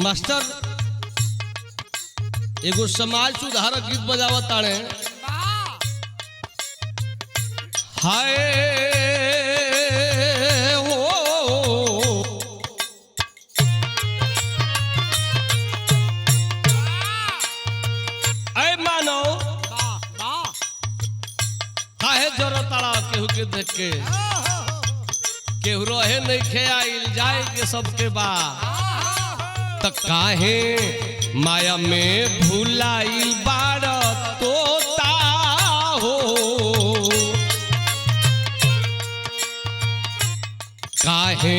Master एगो समाज सुधारक गीत बजावत ताड़े। हाय हो ऐ मानो काहे जरो ताड़ा केहू के देख के केहू रहे नहीं खे आइल जाए के सबके बा त काहे माया में भुलाइल बार तोता हो। काहे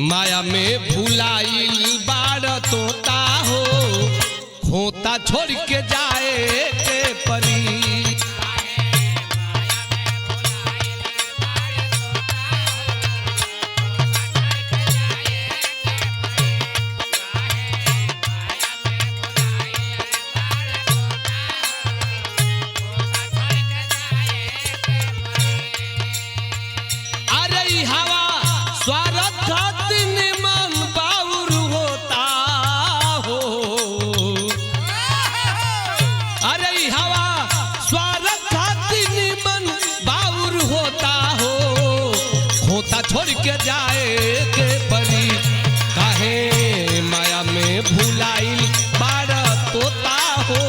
माया में भुलाइल बार तोता हो खोता छोड़ के जाए के परी। छोड़ के जाए के परी काहे माया में भुलाइल बार तोता हो।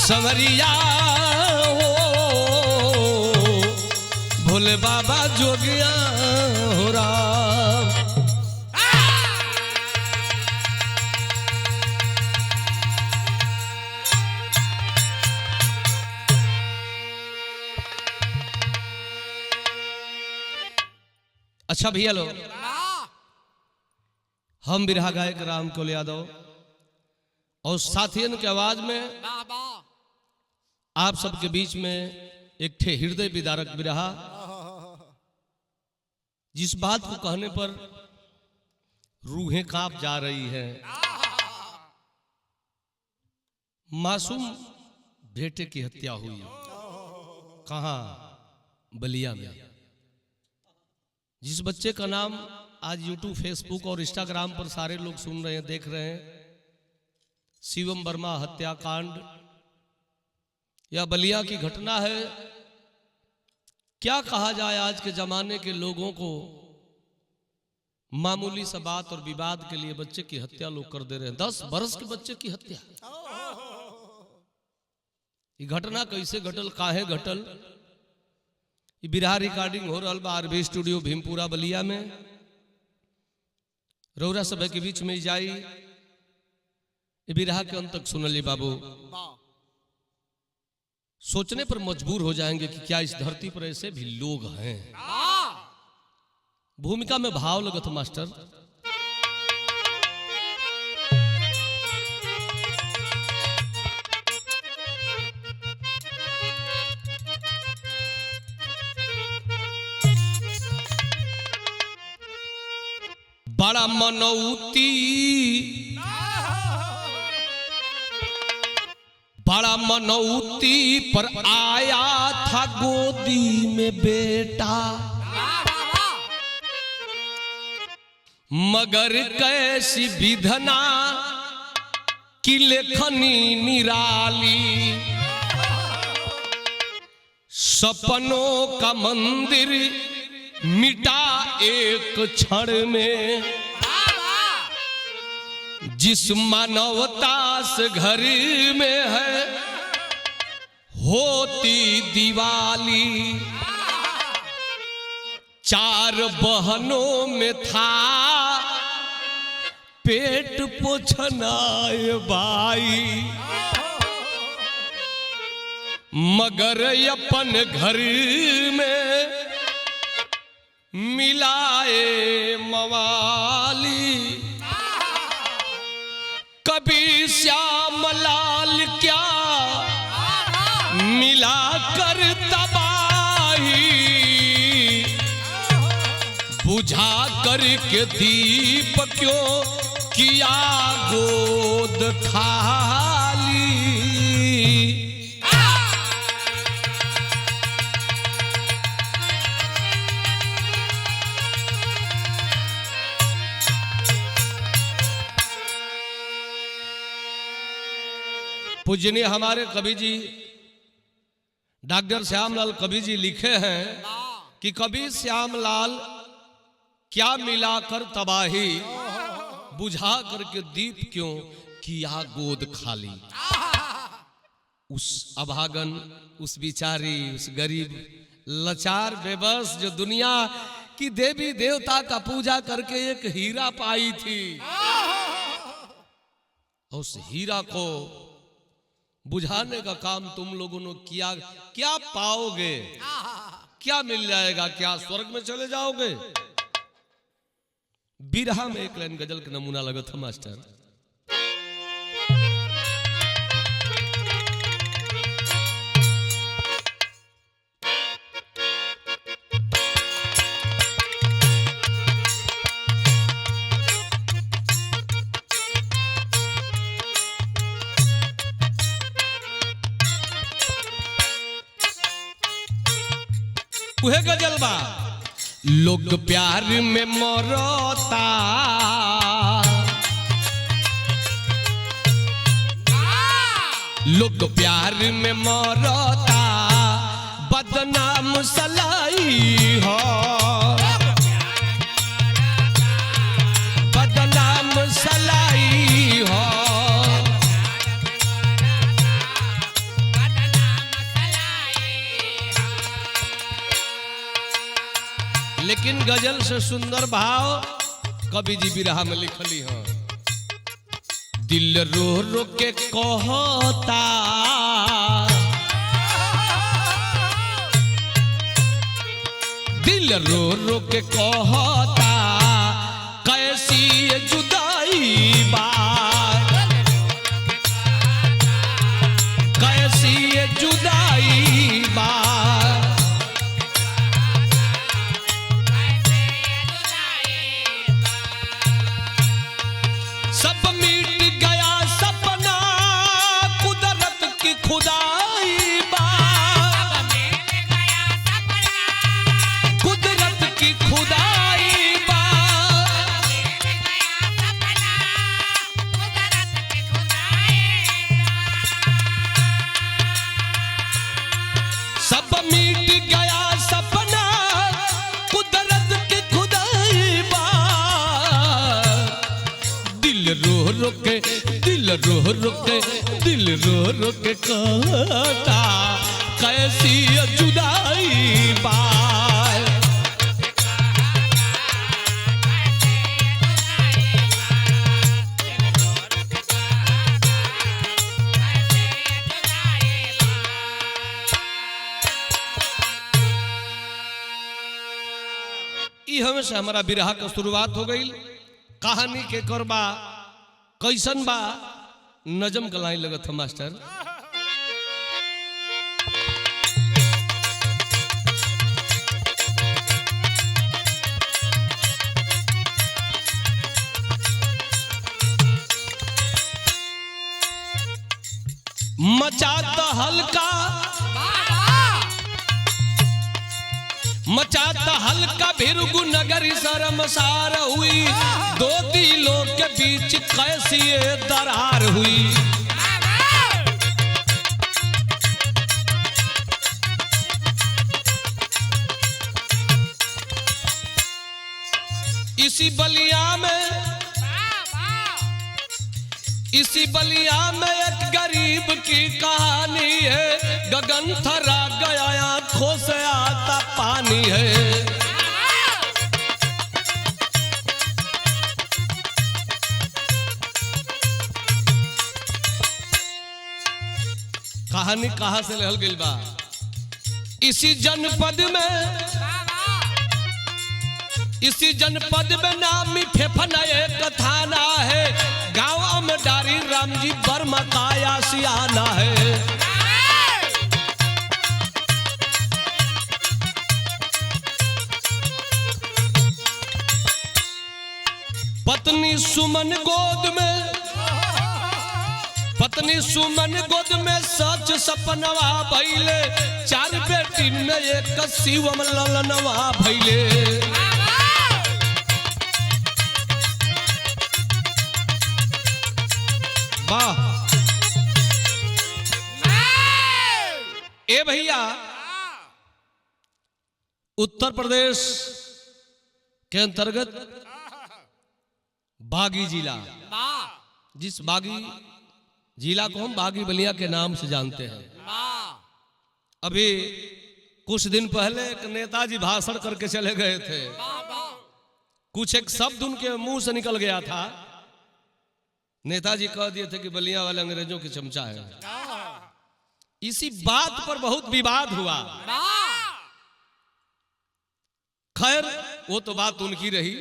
संवरिया हो भोले बाबा जोगिया हो राम। अच्छा भैया लो हम बिरहा गायक राम कुल यादव और साथियन के आवाज में आप सबके बीच में एक ठे हृदय विदारक बिरहा जिस बात को कहने पर रूहें कांप जा रही हैं। मासूम बेटे की हत्या हुई कहां? बलिया में। जिस बच्चे का नाम आज यूट्यूब फेसबुक और इंस्टाग्राम पर सारे लोग सुन रहे हैं देख रहे हैं, शिवम वर्मा हत्याकांड या बलिया की घटना है। क्या कहा जाए, आज के जमाने के लोगों को मामूली सा बात और विवाद के लिए बच्चे की हत्या लोग कर दे रहे हैं। 10 बरस के बच्चे की हत्या। ये घटना कैसे घटल, काहे घटल? ये बिरहा रिकॉर्डिंग हो रहा बा आरबी स्टूडियो भीमपुरा बलिया में। रौरा सभा के बीच में जाई ये बिरहा के अंत तक सुनली बाबू। सोचने पर मजबूर हो जाएंगे कि क्या इस धरती पर ऐसे भी लोग हैं। भूमिका में भाव लगत मास्टर। बड़ा मनौती बड़ा मनौती पर आया था गोदी में बेटा, मगर कैसी विधना की लेखनी निराली। सपनों का मंदिर मिटा एक क्षण में, जिस मानवता से घर में है होती दिवाली। 4 बहनों में था पेट पोछनाए बाई, मगर अपन घर में मिलाए मवाली, कभी श्याम लाल क्या मिला कर तबाही, बुझा कर के दीप क्यों किया गोद खाली। पूजनीय हमारे कवि जी डॉक्टर श्यामलाल कवि जी लिखे हैं कि कवि श्यामलाल क्या मिलाकर तबाही, बुझा करके दीप क्यों किया गोद खाली। उस अभागन, उस बिचारी, उस गरीब लाचार बेबस जो दुनिया की देवी देवता का पूजा करके एक हीरा पाई थी, उस हीरा को बुझाने का काम तुम लोगों ने किया। क्या पाओगे, क्या मिल जाएगा, क्या स्वर्ग में चले जाओगे। बिरहा में एक लाइन गजल का नमूना लगा था मास्टर। उहे गजल बा, लोग प्यार में मरता, लोग प्यार में मरता, बदनाम सलाई हो, बदनाम सलाई हो। लेकिन गजल से सुंदर भाव कवि जी बिरहा में लिखली हैं। दिल रो रो के कहता, दिल रो रो के कहता, कैसी ये जुदाई बा, कैसी ये जुदाई बा। सब मिट गया सपना, कुदरत की खुदाई बा, कुदरत की खुदाई बा। सब मिट गया सपना, कुदरत की खुदाई बा। दिल रो रो के, दिल रो रो के, दिल रो रो के कहता, कैसी जुदाई बा। हमेशा हमारा बिरहा का शुरुआत हो गई। कहानी के करबा कैसन बा, नजम गलाई लगत है मास्टर। मचाता हल्का, मचाता हल्का भिरगु नगरी शर्मसार हुई, दो दिलों के बीच कैसी ये दरार हुई। इसी बलिया में, इसी बलिया में एक गरीब की कहानी है, गगन थरा गया आंखों से आता पानी है। कहानी कहां से लहल गई बा। इसी जनपद में नामी फेफना एक थाना है, गाँव में डारी राम जी वर्मा का आशियाना है। पत्नी सुमन गोद में सच सपनवा भइले, 4 बेटी में एक शिवम ललनवा भइले। वाह ए भैया, उत्तर प्रदेश के अंतर्गत बागी जिला, जिस बागी जिला को हम बागी बलिया के नाम से जानते हैं। अभी कुछ दिन पहले एक नेताजी भाषण करके चले गए थे, कुछ एक शब्द उनके मुंह से निकल गया था। नेताजी कह दिए थे कि बलिया वाले अंग्रेजों के चमचा है। इसी बात पर बहुत विवाद हुआ। खैर वो तो बात उनकी रही,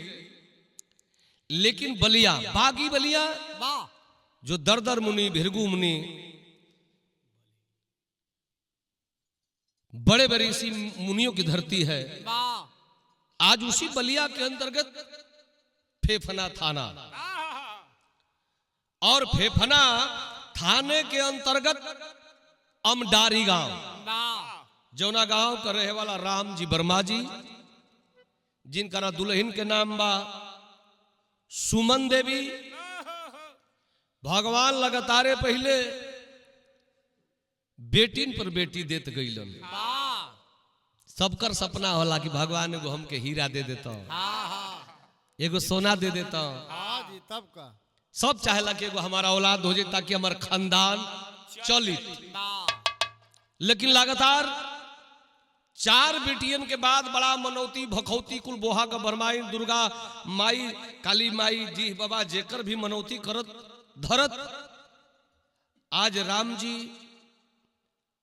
लेकिन बलिया, बागी बलिया जो दरदर मुनि, भिरगू मुनि, बड़े बड़े इसी मुनियों की धरती है। आज उसी बलिया के अंतर्गत फेफना थाना, और फेफना थाने के अंतर्गत अमडारी गांव, जौना गांव का रहे वाला राम जी वर्मा जी, जिनका ना दुल्हन के नाम बा सुमन देवी। भगवान लगातारे पहले बेटीन पर बेटी देत गईलन। सबकर सपना होला कि भगवान एगो हमके हीरा दे देता, एगो सोना दे देता। तब का सब चाहेला कि एगो हमारा औलाद हो जाए ताकि हमारा खानदान चली। लेकिन लगातार 4 बेटियन के बाद बड़ा मनौती भखौती कुल बोहा का बरमाई, दुर्गा माई, काली माई जी बाबा जेकर भी मनौती करत धरत, आज राम जी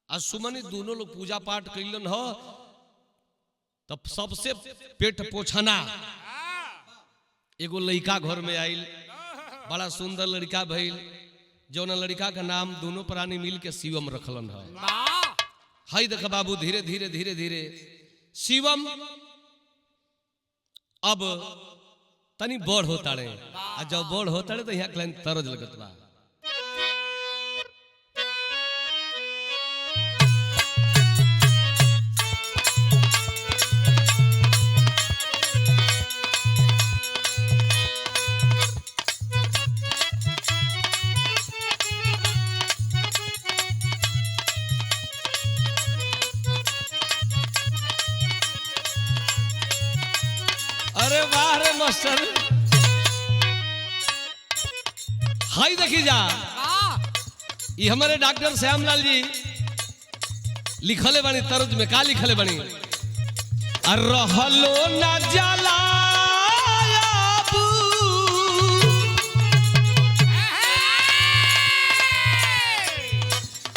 आज सुमनी दोनों लोग पूजा पाठ कैलन हो। तब सबसे पेट पोछना एगो लड़का घर में आइल, बड़ा सुंदर लड़का भइल, जौन लड़का का नाम दोनों प्राणी मिल के शिवम रखलन है। हाय देख बाबू, धीरे धीरे धीरे धीरे शिवम अब तनी बड़ होता रे, आ जब बड़ होता रे तो यहाँ क्लाइन तरज लगत बा। अरे वाह रे मास्टर, हाय देखी जा, ये हमारे डॉक्टर श्यामलाल जी लिखले बनी तर्ज में। का लिखले बनी? रहलो न जाला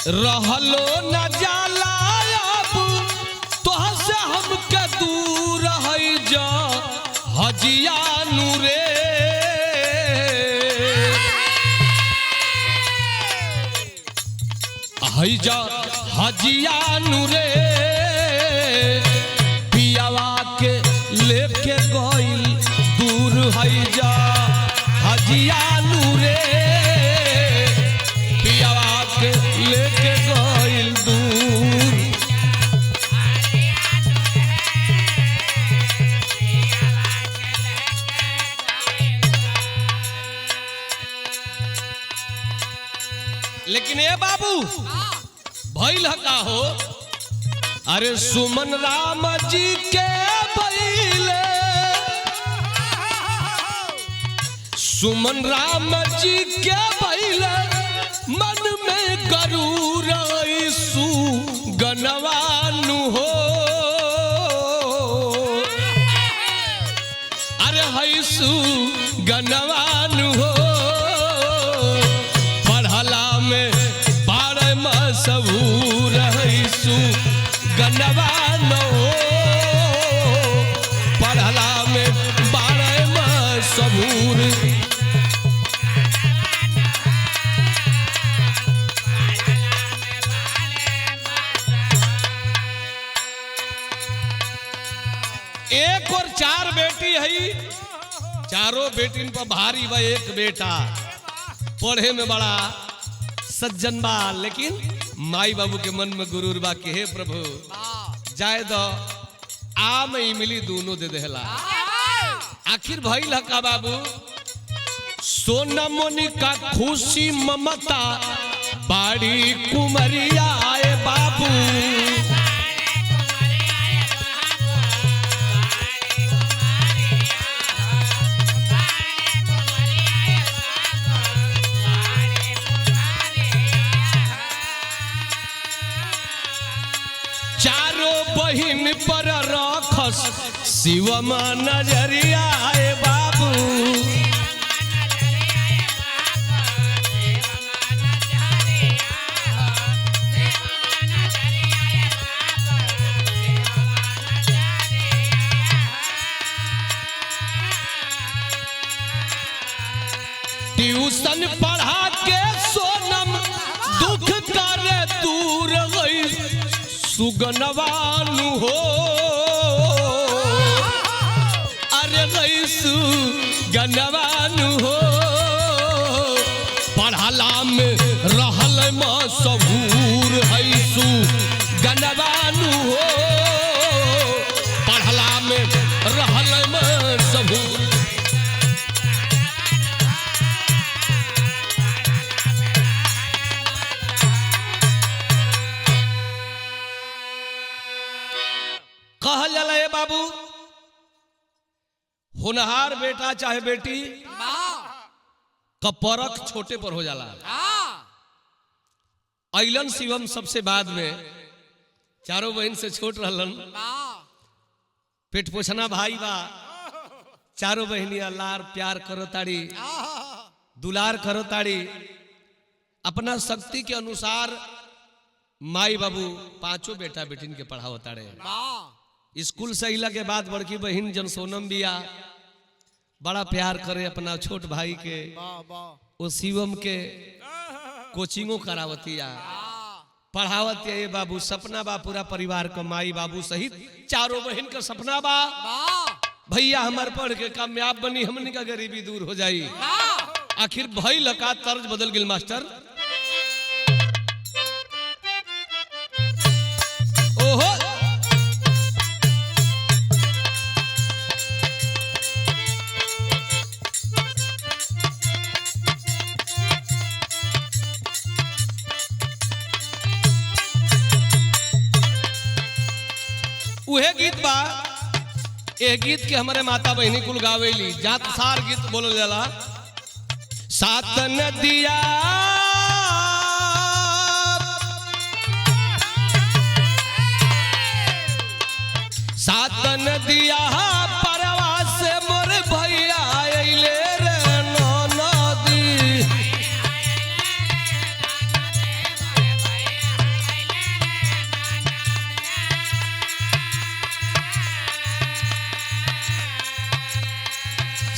रहलो न जाला तोह से हमके दूर है जा हजिया नूरे। हई जा हजिया नूरे, पियावा के लेके गइल दूर। हई जा हजिया नूरे, पियावा के लेके गइल दूर। लेकिन ये बाबू भइल का हो? अरे सुमन राम जी के भइले, सुमन राम जी के भइले, मन में गरूर सु गनवानु हो। अरे हई सु गनवानु हो, पढ़ला में 12 मसहूर। एक और 4 बेटी है, चारों बेटिन पर भारी बा एक बेटा, पढ़े में बड़ा सज्जन बा, लेकिन माई बाबू के मन में गुरूर बा कि हे प्रभु जाए दो आम इमली दोनों दे देला। आखिर भइल का बाबू सोना मोनी का खुशी ममता बाड़ी कुमरिया आए बाबू। चारों बहिन पर रखस शिवमा नजरिया आए बाबू। ट्यूशन पढ़ा के सोनम दुख करे दूर गई सुगनवानु हो, अरे गई सुगनवानु हो। पढ़ला में रहल मशहूर है सुगनवानु हो, पढ़ला में रहल मशहूर। कहल जाला ए बाबू होनहार बेटा चाहे बेटी का परख छोटे पर हो जाला। अइलन शिवम सबसे बाद में, चारों बहन से छोट रहलन, पेट पोछना भाई बा, चारों बहनिया लार प्यार करो ताड़ी, दुलार करो ताड़ी, अपना शक्ति के अनुसार माई बाबू पांचों बेटा बेटिन के पढ़ाओ ताड़े। स्कूल से अइला के बाद बड़की बहन जन सोनम बिया बड़ा प्यार करे अपना छोट भाई के, वो शिवम के कोचिंगों करावतिया, पढ़ावतिया। ये बाबू सपना बा पूरा परिवार का, माई बाबू सहित चारों बहन का सपना बा भैया हमार पढ़ के कामयाब बनी, हमनी का गरीबी दूर हो जाई। आखिर भइल का तर्ज बदल गिल मास्टर। ओहो उहे गीत बा, ए गीत के हमारे माता बहनी कुल गावेली, जात सार गीत बोलल जाला। सात नदिया सात नदिया परवा से मोर भैया अइले रे नदी।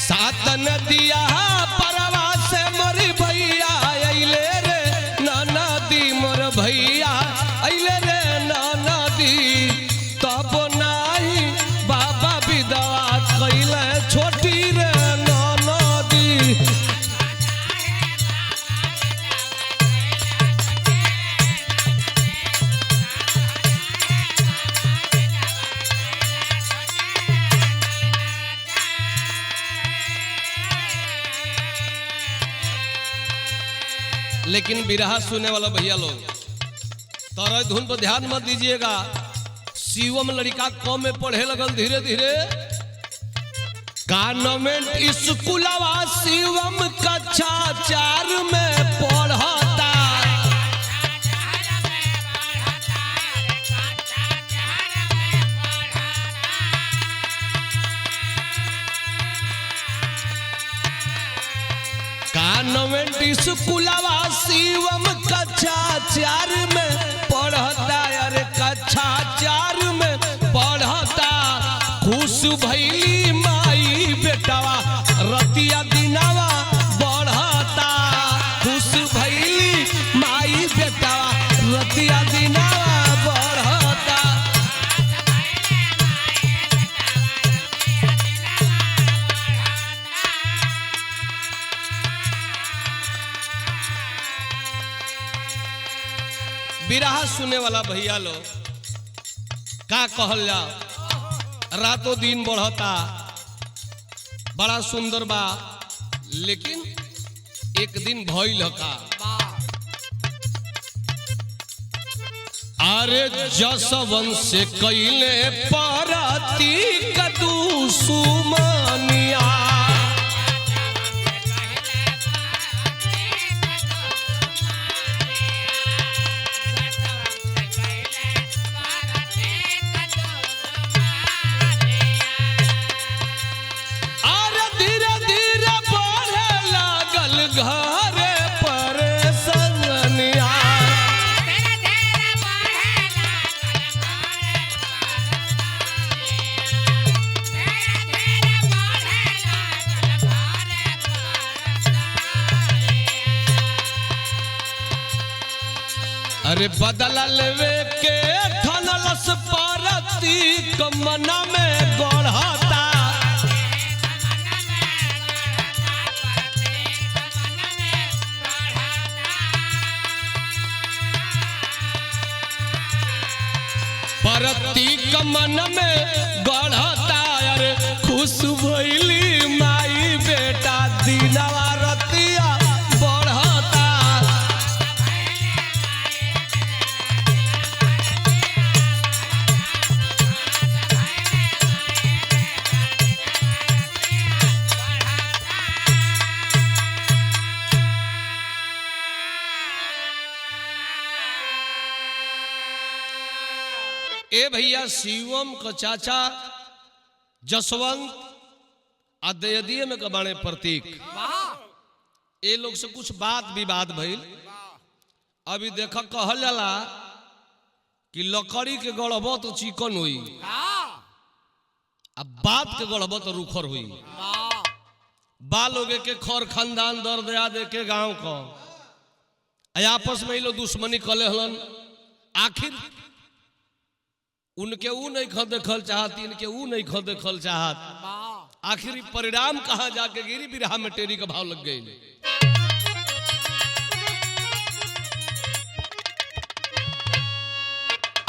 सात नदिया परवा से मोर भैया अइले रे नदी, मोर भैया अइले रे नदी। तब नाही बाबा विधवा कइले छोटी रे नदी। लेकिन बिरहा सुनने वाला भैया लोग तोरा धुन पर ध्यान मत दीजिएगा। शिवम लड़का कम में पढ़े लगल धीरे धीरे, कॉन्वेंट स्कूलवा शिवम कक्षा 4 में पढ़ता। कॉन्वेंट स्कूलवा शिवम कक्षा 4 में पढ़ता, अरे कक्षा 4 में पढ़ता। खुश भइली माई बेटावा रतिया दिनावा बढ़ता। खुश भइली माई बेटावा रतिया दिनावा बढ़ता। बिरहा सुने वाला भैया लो का कहल जा, रातों दिन बढ़ता बड़ा सुंदर बा, लेकिन एक दिन भइल का, अरे जसवन से कैले परती दुश्मनिया, अरे धीरे धीरे बढ़े लागल घरे परेशानिया, अरे बदला लेवे के ठनलस परती कमना में गढ़ता, परती कमन में गढ़ता, अरे खुश भइली माई बेटा दिनवा रतिया बढ़ता, ए भैया शिवम का चाचा जसवंत अद्वितीय में कबाणे प्रतीक, ए लोग से कुछ बात विवाद भइल। अभी देख कहल जाला कि लकड़ी के गढ़बो तो चिकन हुई, अब बात के गढ़बो तो रूखर हुई। बा लोगे के खर खानदान दर दया दे के गांव को आपस में लोग दुश्मनी कले हलन, आखिर उनके ऊ नहीं खो देखल चाहत, इनके ऊ नहीं खो देखल चाहत, आखिर परिणाम कहाँ जाके गिरी, बिरहा में टेरी का भाव लग गई।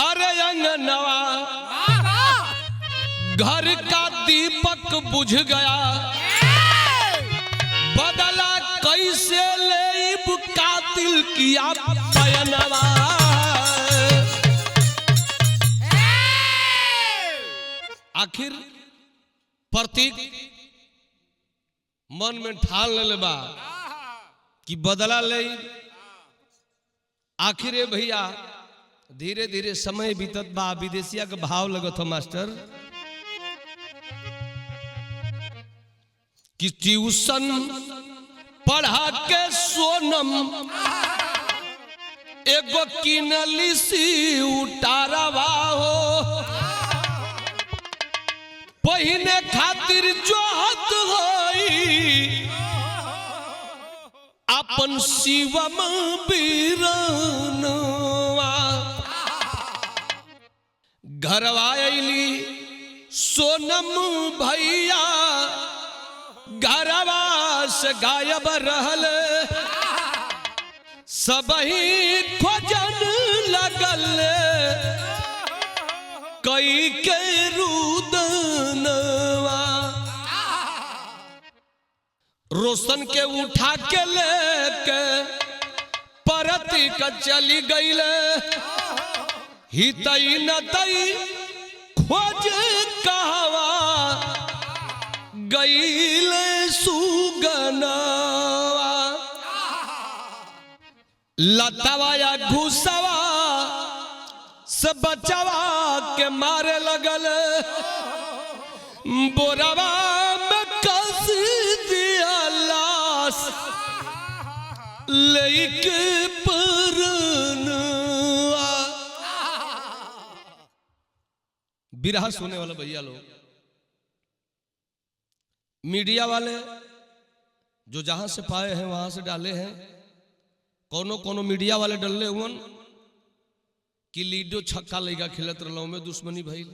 अरे अंगनवा घर का दीपक बुझ गया, बदला कैसे ले कातिल किया बयानवा, आखिर प्रतीक मन में ठान ले बा कि बदला ले। आखिर भैया धीरे धीरे समय बीतत बा, विदेशिया के भाव लगत हो मास्टर कि ट्यूशन पढ़ा के सोनम एगो किनली सी उतारवा हो, पहिने खातिर जोहत होई अपन शिवम बीरनवा, घरवा अइली सोनम भैया घरवा से गायब रहल, सबही खोजन लगल कई के रुदनवा, रोशन के उठा के लेके परती का चली गईल, हितई नतई खोज कहवा गईल सुगनवा, लतवा या घुसवा से बचवा के मारे लगल, बोरवा में कस दिया लाश लेके परनवा। बिरहा सुने वाले भैया लोग, मीडिया वाले जो जहां से पाए हैं वहां से डाले हैं, कोनो कोनो मीडिया वाले डलले हुए कि लीडो छक्का लेगा खेलत रहो में दुश्मनी भइल,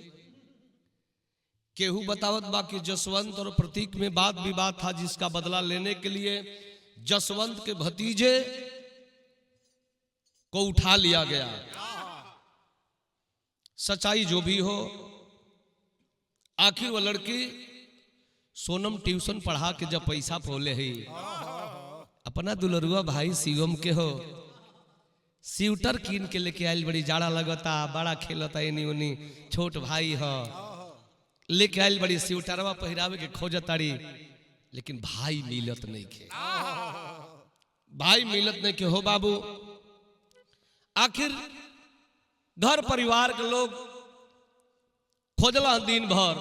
केहू बतावत बा कि जसवंत और प्रतीक में वाद विवाद था, जिसका बदला लेने के लिए जसवंत के भतीजे को उठा लिया गया। सच्चाई जो भी हो, आखिर वो लड़की सोनम ट्यूशन पढ़ा के जब पैसा पोले है अपना दुलरुआ भाई शिवम के हो स्वेटर कीन के लेके आयल, बड़ी जाड़ा लगता, बड़ा खेलता एनी ओनी, छोट भाई हो लेके आयल बड़ी स्वेटरवा पहिरावे के खोजताड़ी, लेकिन भाई मिलत नहीं के, भाई मिलत नहीं के हो बाबू। आखिर घर परिवार के लोग खोजला दिन भर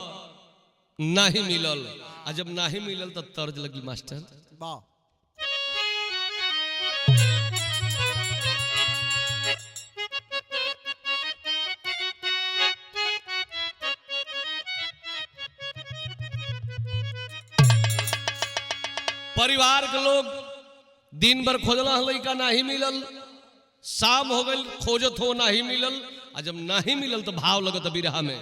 नहीं मिलल, आ जब नहीं मिलल तो तर्ज लगी मास्टर परिवार के लोग दिन भर खोजला लड़का नहीं मिलल, शाम हो गई खोजत हो नहीं मिलल, आ जब नहीं मिलल तो भाव लगत बिरहा में,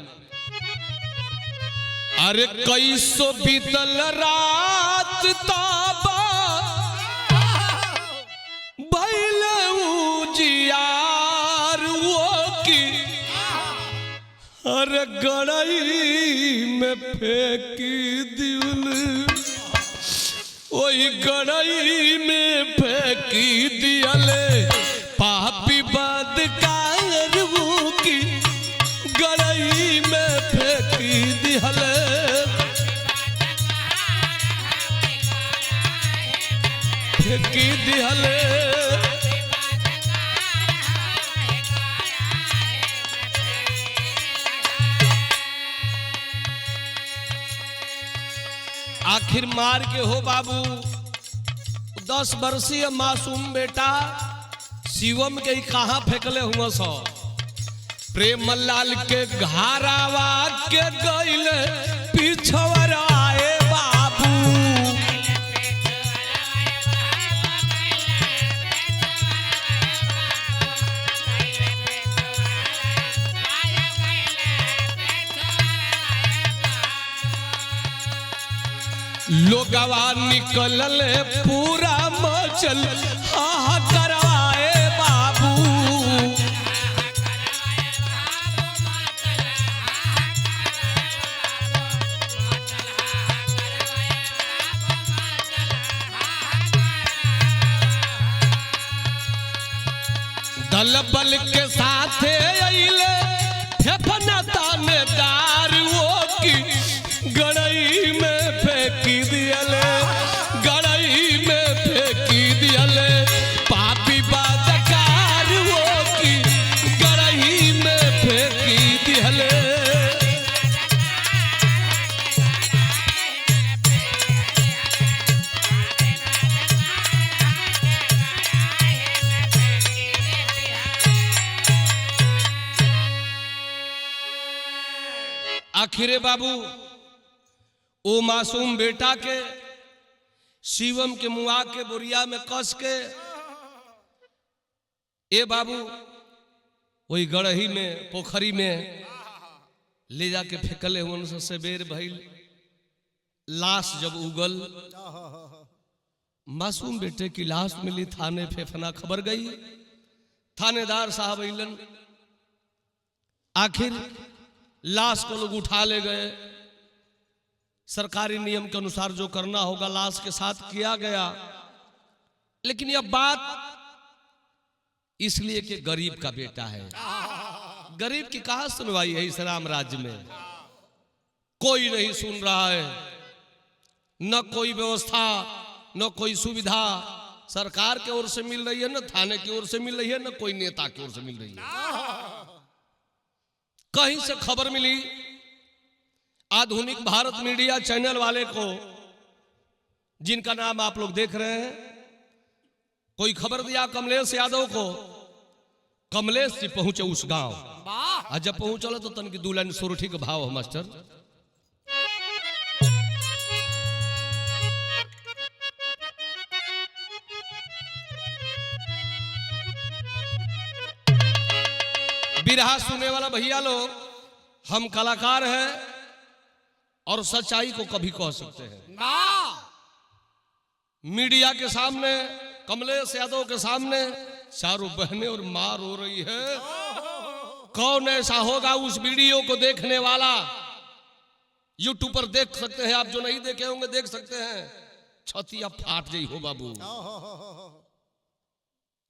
अरे कैसो बीतल रात ताबा भइल उजियार वो की, अरे गड़ई में फेंकी दिल, वही गड़ई में फेंकी दियले पापी बदकार वो की, गड़ई में फेंकी दियले फेंकी दियले। आखिर मार के हो बाबू 10 वर्षीय मासूम बेटा शिवम के कहां फेंकले हुआ सो, प्रेम लाल के घारावा के गईले पिछवर आए बाबू, लोगवा निकलल पूरा मचल हा करवाए बाबू, दल बल के साथ अइले फेफना तानेदार वो की, गड़ई में फेंकी दियले गड़ई में फेंकी दियले पापी बदकार वो की, गड़ई में फेंकी दियले। आखिरे बाबू ओ मासूम बेटा के शिवम के मुआ के बोरिया में कस के ए बाबू वही गड़ही में पोखरी में ले जाके फेंकले हुए से बेर भइल। लाश जब उगल मासूम बेटे की लाश मिली, थाने फेफना खबर गई, थानेदार साहब अइलन, आखिर लाश को लोग उठा ले गए, सरकारी नियम के अनुसार जो करना होगा लाश के साथ किया गया। लेकिन यह बात इसलिए कि गरीब का बेटा है, गरीब की कहां सुनवाई है इस राम राज्य में, कोई नहीं सुन रहा है, न कोई व्यवस्था न कोई सुविधा सरकार की ओर से मिल रही है, न थाने की ओर से मिल रही है, न कोई नेता की ओर से मिल रही है। कहीं से खबर मिली, आधुनिक भारत मीडिया चैनल वाले को, जिनका नाम आप लोग देख रहे हैं, कोई खबर दिया कमलेश यादव को, कमलेश जी पहुंचे उस गांव, और जब पहुंचल तो तन की 2 लाइन सोरठी के भाव मास्टर, बिरहा सुने वाला भैया लोग, हम कलाकार हैं और सच्चाई को कभी कह सकते हैं। मीडिया के सामने, कमलेश यादव के सामने चारों बहनें और मां रो रही है। कौन ऐसा होगा उस वीडियो को देखने वाला? यूट्यूब पर देख सकते हैं आप, जो नहीं देखे होंगे देख सकते हैं। छतिया फाट गई हो बाबू।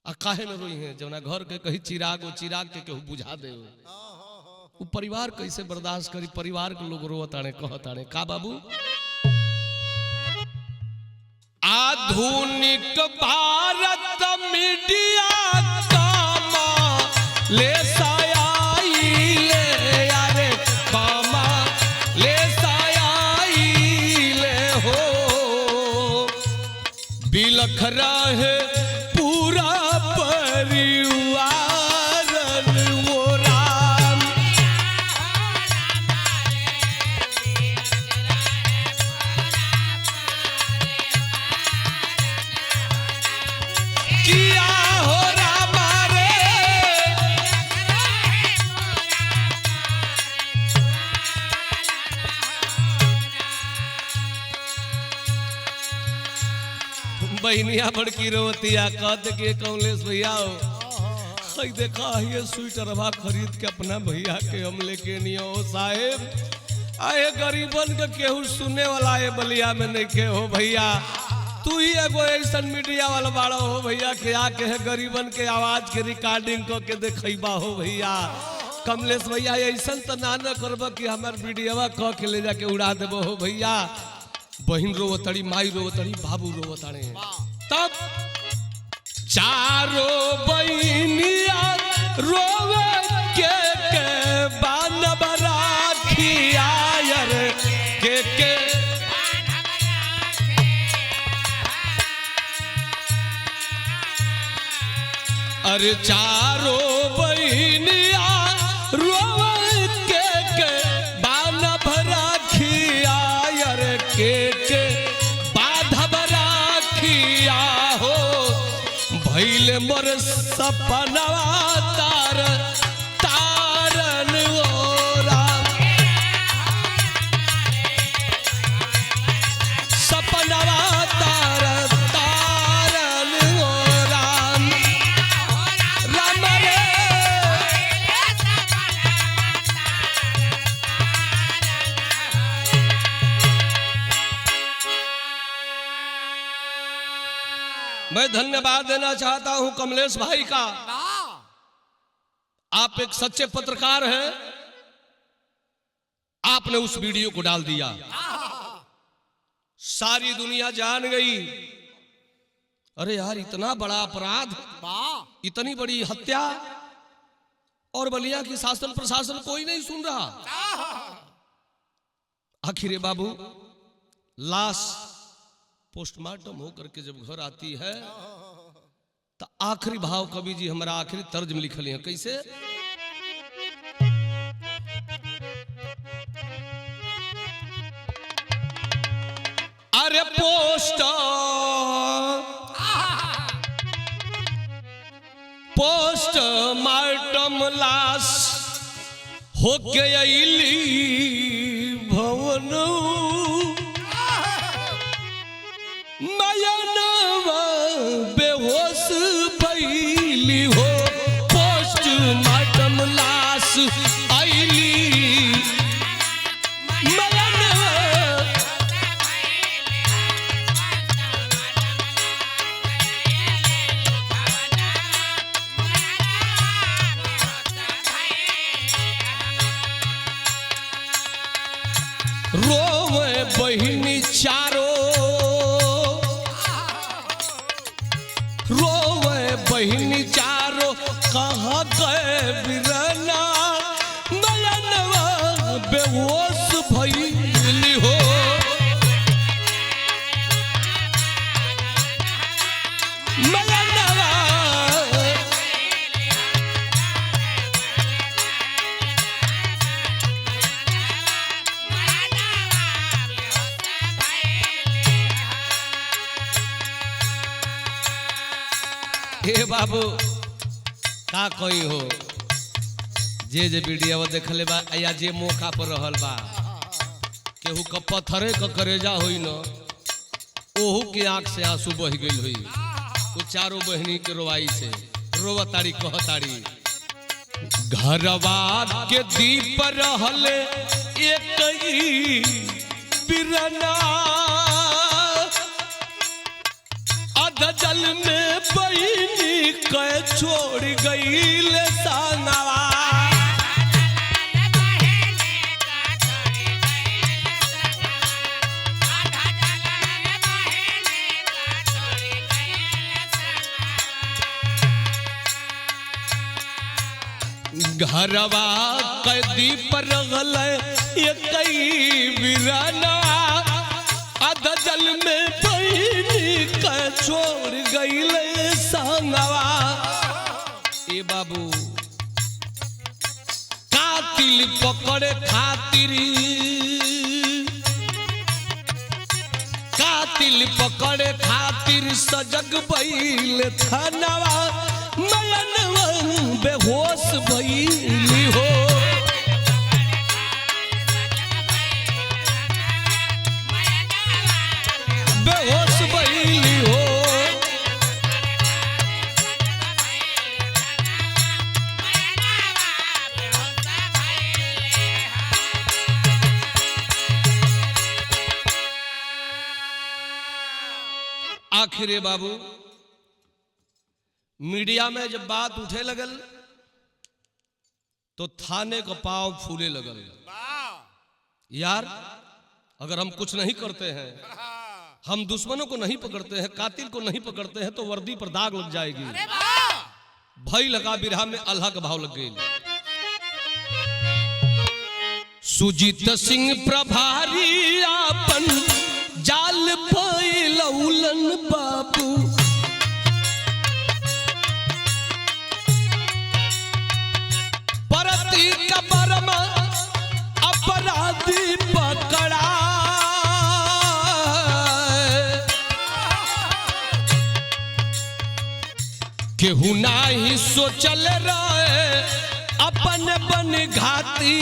आ काहे न रोई है? जौना घर के कहीं चिराग हो, चिराग के केहू बुझा दे। वो परिवार कैसे बर्दाश्त करी? परिवार के लोग रोताने कहताने का बाबू। आधुनिक भारत मीडिया कामा ले सायाईले, यारे कामा ले सायाईले हो। बिलख रहे पूरा परिवार वो राम। किया हो रामा रे, बहनिया बड़की रोतिया कहते कि कमलेश भैया हो, देखा ये स्वेटरवा खरीद के अपना भैया के हम लेके नहीं हो साहेब। आए गरीबन के केहू सुने वाला है बलिया में नहीं के हो भैया। तू ही एगो ऐसा मीडिया वाला बाड़ा हो भैया के आके है गरीबन के आवाज के रिकॉर्डिंग करके देखा हो भैया। कमलेश भैया ऐसा तो ना न करब कि हमार वीडियोवा कह के ले जाके उड़ा देबो हो भैया। बहन रोवतड़ी, माई रोवतड़ी, बाबू रोवताड़े। तब चारों बहनिया रोवे के बानब राखिया यार के अरे चारों बहनिया रोवे के बानब राखिया यार के बाधब राखिया हो। भैले मोर सपनवा तार तारन ओ राम। सपनवा तार तारन ओ राम। राम रे मैं धन्यवाद देना चाहता हूं कमलेश भाई का। आप एक सच्चे पत्रकार हैं। आपने उस वीडियो को डाल दिया, सारी दुनिया जान गई। अरे यार इतना बड़ा अपराध, इतनी बड़ी हत्या, और बलिया की शासन प्रशासन कोई नहीं सुन रहा। आखिर बाबू लाश पोस्टमार्टम होकर के जब घर आती है तो आखिरी भाव कवि जी हमारा आखिरी तर्ज में लिखल है कैसे। अरे पोस्टमार्टम लाश होके अइली भवन, नयनवा बेहोश भइली हो। पोस्टमार्टम लाश आइली नयनवा। रोवे बहिनी चारो, रोवे बहिनी चारो, कहाँ गए बिरना, नयनवा बेहोश भइली हो। नयनवा हे बाबू का कोई हो जे वीडियो देखले बा या जे मौका पर रहल बा, केहू का पत्थरे का करेजा होई न, ओहू के आंख से आंसू बह गई हुई। वो चारों बहनी के रोवाई से रोवताड़ी कहताड़ी घरवा के दीप रहले एक ही बिरना अध जल में बहिनी के छोड़ गई ले संगवा घरवा के दीप रहले एक ही बिरना अध जल में बहिनी के छोड़ गईले संगवा। ए बाबू कातिल पकड़े खातिर कातिल पकड़े खातिर सजग भइल थानवा मयनवा बेहोश भइली हो बेहोश भइली हो आखिर बाबू मीडिया में जब बात उठे लगल तो थाने का पांव फूले लगल। यार अगर हम कुछ नहीं करते हैं, हम दुश्मनों को नहीं पकड़ते हैं, कातिल को नहीं पकड़ते हैं तो वर्दी पर दाग लग जाएगी। भई लगा बिरहा में अल्लाह का भाव लग गई। सुजीत सिंह प्रभारी आपन जाल पैलौलन बाबू परती कबरम अपराधी पकड़ा केहू नाही सोचल रहे अपन बन घाती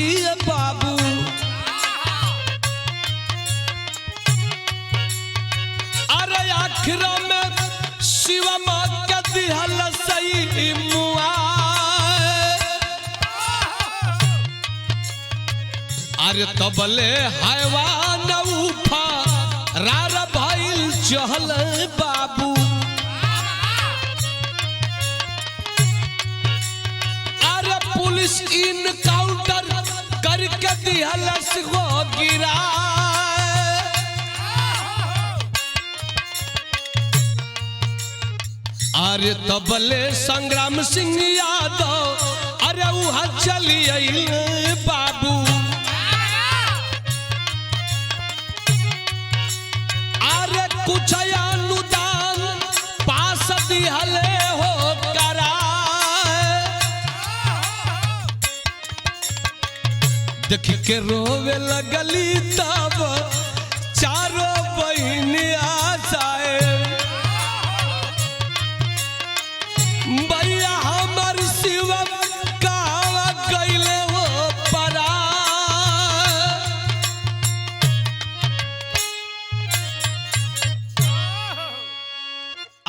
बाबू अरे आखिर में शिवम के दिहल सही मुआ अरे तबले हैवान उफा रार भइल चहल बाबू अरे पुलिस इनकाउंटर करके दिहलस हो गिरा अरे तबले संग्राम सिंह यादव अरे वहां चली आई बाबू अरे कुछ अनुदान पास दिहले हो करा देख के रोवे लगली तब चारों बहन आ जाए भैया हमर शिव कावा गईले हो परा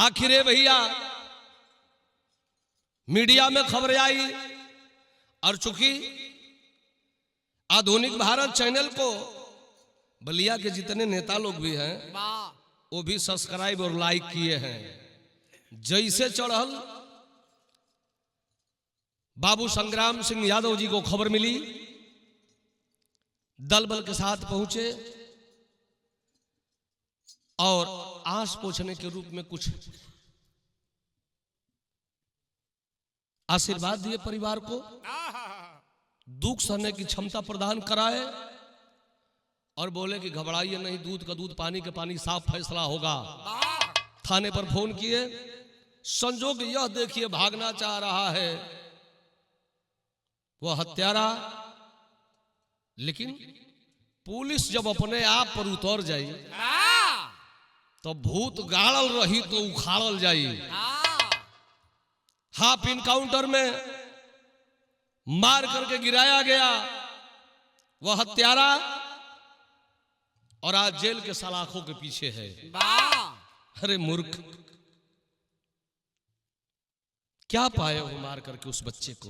आखिर भैया मीडिया में खबर आई और चूंकि आधुनिक भारत चैनल को बलिया के जितने नेता लोग भी हैं वो भी सब्सक्राइब और लाइक किए हैं। जैसे चढ़ल बाबू संग्राम सिंह यादव जी को खबर मिली दल बल के साथ पहुंचे और आस पोछने के रूप में कुछ आशीर्वाद दिए परिवार को, दुख सहने की क्षमता प्रदान कराए और बोले कि घबराइए नहीं, दूध का दूध पानी का पानी, साफ फैसला होगा। थाने पर फोन किए, संजोग यह देखिए भागना चाह रहा है वह हत्यारा, लेकिन पुलिस जब अपने आप पर उतर जाई तो भूत गाड़ल रही तो उखाड़ल जाई। हाफ इनकाउंटर में मार करके गिराया गया वह हत्यारा और आज जेल के सलाखों के पीछे है। अरे मूर्ख, क्या पाए हो मार करके उस बच्चे को?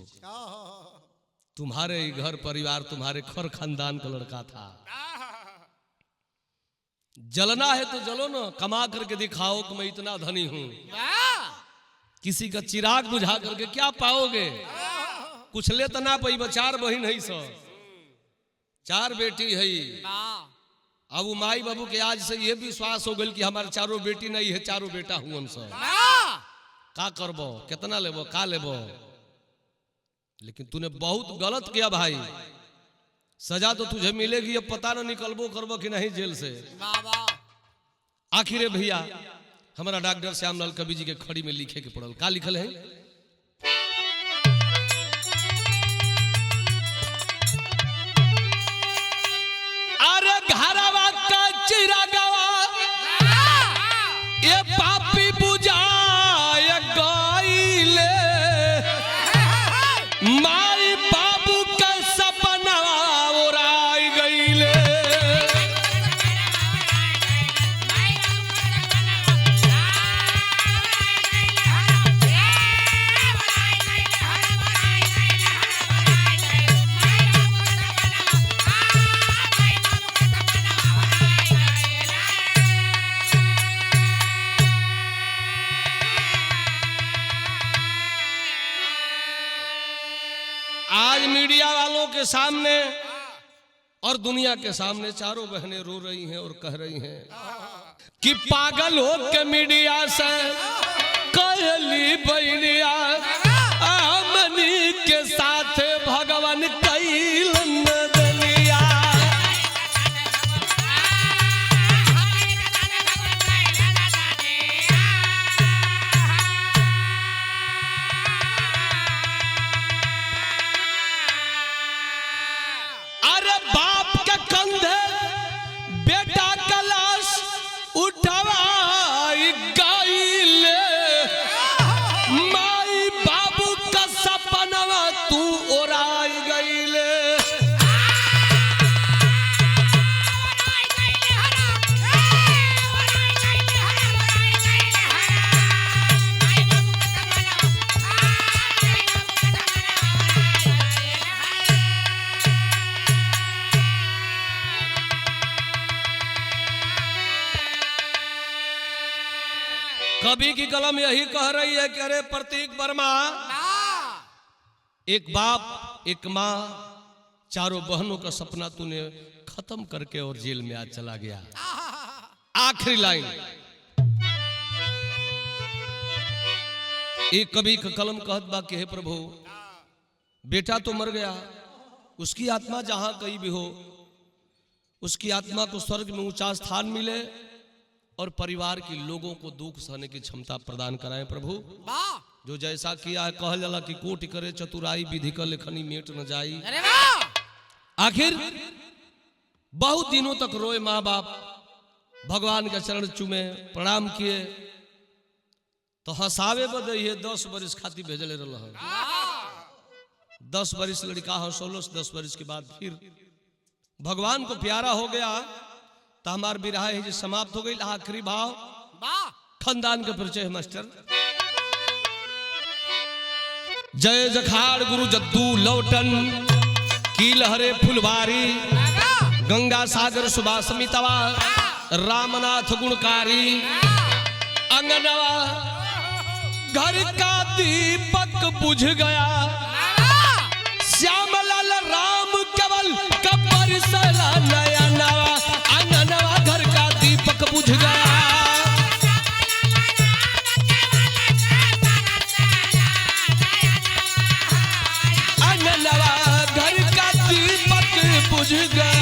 तुम्हारे ही घर परिवार, तुम्हारे खर खानदान का लड़का था। जलना है तो जलो ना, कमा करके दिखाओ कि मैं इतना धनी हूं। किसी का चिराग बुझा करके क्या पाओगे? कुछ ले तो ना पाई। 4 बहन है, सब 4 बेटी है। अब माई बाबू के आज से ये विश्वास हो गई कि हमारे 4 बेटी नहीं है, 4 बेटा हूं हम सब। का करबो, कितना लेबो, का लेबो? लेकिन तूने बहुत गलत किया भाई। सजा तो तुझे मिलेगी, अब पता ना निकलबो करबो कि नहीं जेल से। आखिर भैया हमारा डॉक्टर श्यामलाल कवि जी के खड़ी में लिखे के पड़ल। का लिखल है? अरे घरवा का चिरागवा ये पापी बुझाय गईले, माई बाबू का सपना उड़ाई गईले। आज मीडिया वालों के सामने और दुनिया के सामने 4 बहनें रो रही हैं और कह रही हैं कि पागल हो के मीडिया से कहली बहनिया हमनी के साथ भगवान कैलन दुनिया। बाप के कंधे बेटा का लाश उठवाई गईले, माई बाबू का सपना तू उड़ाई गईले। कवि की कलम यही कह रही है कि अरे प्रतीक वर्मा, एक बाप एक माँ 4 बहनों का सपना तूने खत्म करके और जेल में आज चला गया। आखिरी लाइन एक कवि का कलम कहत बा कि हे प्रभु, बेटा तो मर गया, उसकी आत्मा जहां कहीं भी हो उसकी आत्मा को स्वर्ग में ऊंचा स्थान मिले और परिवार के लोगों को दुख सहने की क्षमता प्रदान कराएं प्रभु। जो जैसा किया है कहल जाला कि कोटि करे चतुराई, विधि कर लेखनी मेट न जाई। आखिर बहुत दिनों तक रोए माँ बाप, भगवान का चरण चूमे, प्रणाम किए, तो हंसावे बदे 10 बरिस खाती भेजले रहा। 10 बरिस लड़का हो 16 10 बरिस के बाद फिर भगवान को प्यारा हो गया तो हमार विरह है समाप्त हो गई। आखिरी भाव खानदान का परिचय मास्टर। जय जखाड़ गुरु जद्दू लौटन की लहरे फुलवारी, गंगा सागर सुभाष मितवा, रामनाथ गुणकारी, अंगनवा घर का दीपक बुझ गया, श्यामलाल राम केवल कब्र सला नया नवा, अंगनवा घर का दीपक बुझ गया। अंगनवा घर का दीपक बुझ गया।